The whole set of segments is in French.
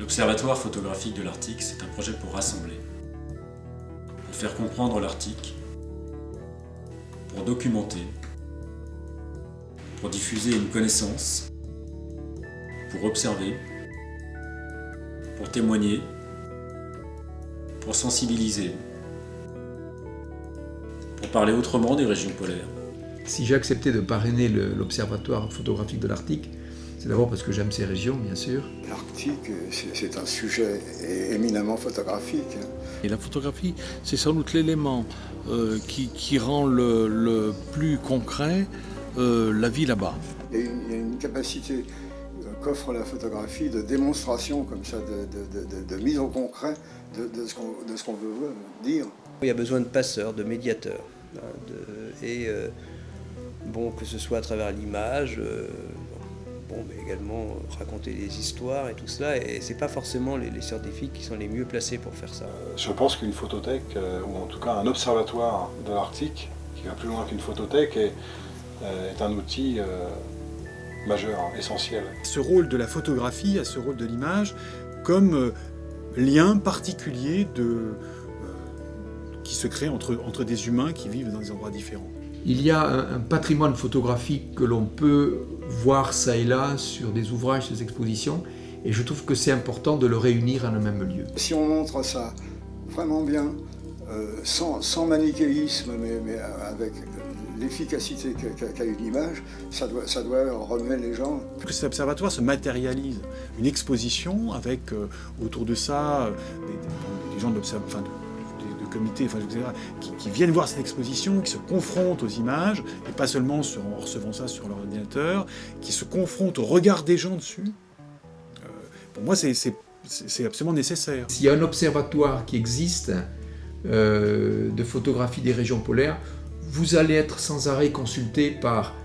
L'Observatoire photographique de l'Arctique, c'est un projet pour rassembler, pour faire comprendre l'Arctique, pour documenter, pour diffuser une connaissance, pour observer, pour témoigner, pour sensibiliser, pour parler autrement des régions polaires. Si j'ai accepté de parrainer l'Observatoire photographique de l'Arctique, c'est d'abord parce que j'aime ces régions, bien sûr. L'Arctique, c'est un sujet éminemment photographique. Et la photographie, c'est sans doute l'élément qui rend le plus concret la vie là-bas. Il y a une capacité qu'offre la photographie de démonstration comme ça, de mise au concret de ce qu'on veut dire. Il y a besoin de passeurs, de médiateurs, que ce soit à travers l'image, mais également raconter des histoires et tout cela. Et c'est pas forcément les scientifiques qui sont les mieux placés pour faire ça. Je pense qu'une photothèque, ou en tout cas un observatoire de l'Arctique, qui va plus loin qu'une photothèque, est un outil majeur, essentiel. Ce rôle de la photographie a ce rôle de l'image comme lien particulier qui se crée entre des humains qui vivent dans des endroits différents. Il y a un patrimoine photographique que l'on peut voir ça et là sur des ouvrages, des expositions, et je trouve que c'est important de le réunir en un même lieu. Si on montre ça vraiment bien, sans manichéisme, mais avec l'efficacité qu'a une image, ça doit remuer les gens. Que cet observatoire se matérialise. Une exposition avec autour de ça des gens de comités, qui viennent voir cette exposition, qui se confrontent aux images, et pas seulement en recevant ça sur leur ordinateur, qui se confrontent au regard des gens dessus. Pour moi, c'est absolument nécessaire. S'il y a un observatoire qui existe de photographie des régions polaires, vous allez être sans arrêt consulté par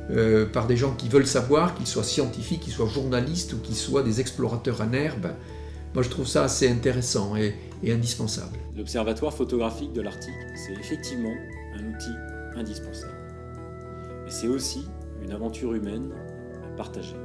des gens qui veulent savoir, qu'ils soient scientifiques, qu'ils soient journalistes ou qu'ils soient des explorateurs en herbe. Moi, je trouve ça assez intéressant et indispensable. L'Observatoire photographique de l'Arctique, c'est effectivement un outil indispensable. Mais c'est aussi une aventure humaine à partager.